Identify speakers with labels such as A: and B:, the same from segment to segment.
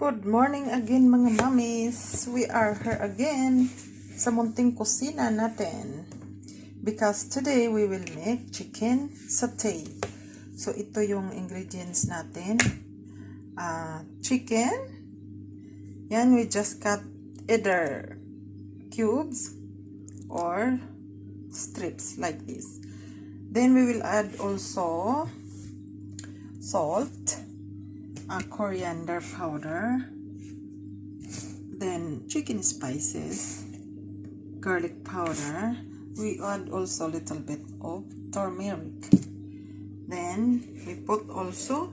A: Good morning again mga mommies. We are here again sa munting kusina natin. Because today we will make chicken satay. So ito yung ingredients natin. Chicken. Yan, we just cut either cubes or strips like this. Then we will add also salt, coriander powder, then chicken spices, garlic powder. We add also a little bit of turmeric. Then we put also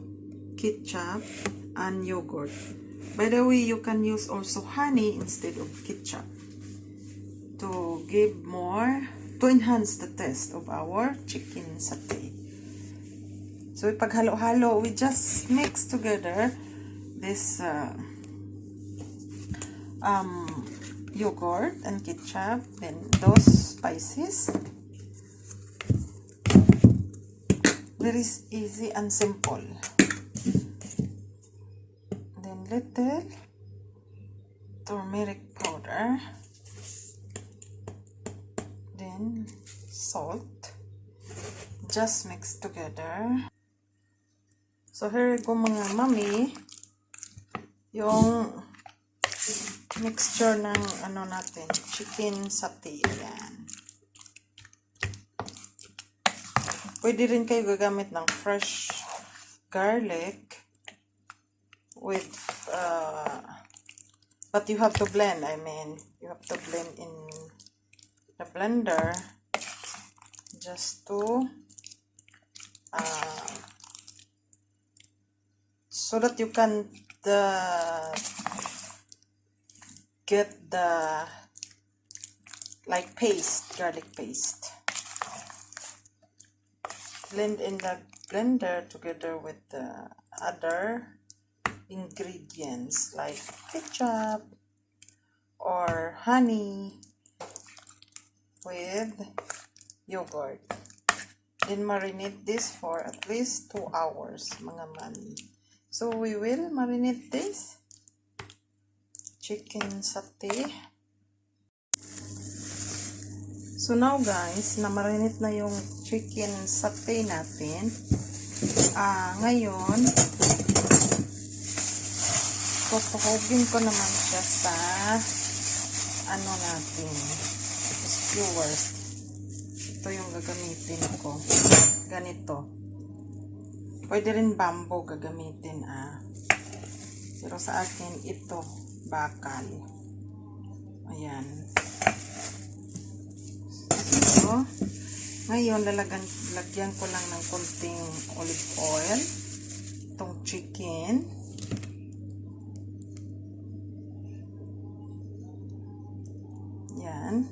A: ketchup and yogurt. By the way, you can use also honey instead of ketchup to give more, to enhance the taste of our chicken satay. So, pag halo-halo, we just mix together this yogurt and ketchup, then those spices. Very easy and simple. Then little turmeric powder. Then salt. Just mix together. So, here go mga mami, yung mixture ng ano natin, chicken satay. Ayan. Pwede rin kayo gagamit ng fresh garlic with, but you have to blend, you have to blend in the blender just to, so that you can get the like paste, garlic paste. Blend in the blender together with the other ingredients like ketchup or honey with yogurt. Then marinate this for at least 2 hours, mga mami. So, we will marinate this chicken satay. So, now guys, na-marinate na yung chicken satay natin. Ngayon, tutukogin ko naman siya sa ano natin, skewers. Ito yung gagamitin ko. Ganito. Pwede rin bamboo gagamitin, Pero sa akin, ito, bakal. Ayan. So, ngayon, lagyan ko lang ng konting olive oil. Itong chicken. Ayan.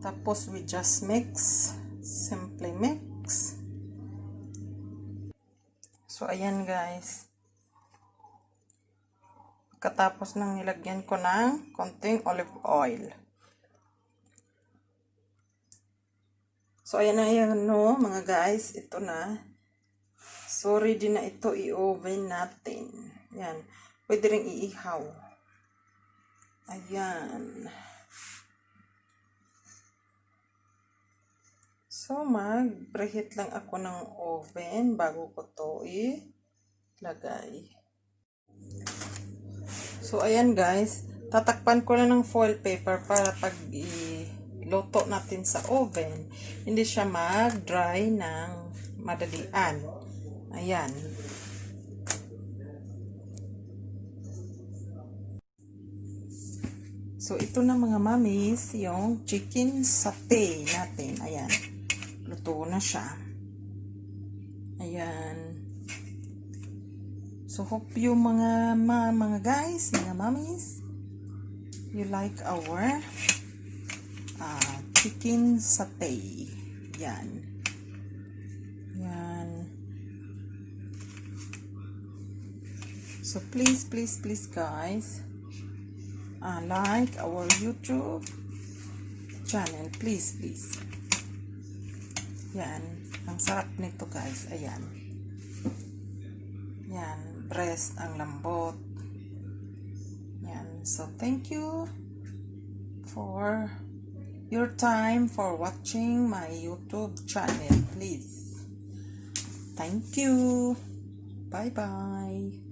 A: Tapos, we just mix. Simply mix. So, ayan guys. Katapos nang nilagyan ko ng konting olive oil. So, ayan na yan, no, mga guys. Ito na. So, ready na ito. I-oven natin. Yan. Pwede rin iihaw. Ayan. So, mag-preheat lang ako ng oven bago ko to ilagay. So, ayan guys. Tatakpan ko lang ng foil paper para pag iluto natin sa oven, hindi siya mag-dry ng madalian. Ayan. So, ito na mga mommies, yung chicken satay natin. Ayan. Luto na siya. Ayan. So, hope you mga guys, mga mommies, you like our chicken satay. Yan. Yan. So, please guys, like our YouTube channel. Please. Yan. Ang sarap nito guys. Ayan. Yan. Breast ang lambot. Yan. So, thank you for your time for watching my YouTube channel. Please. Thank you. Bye-bye.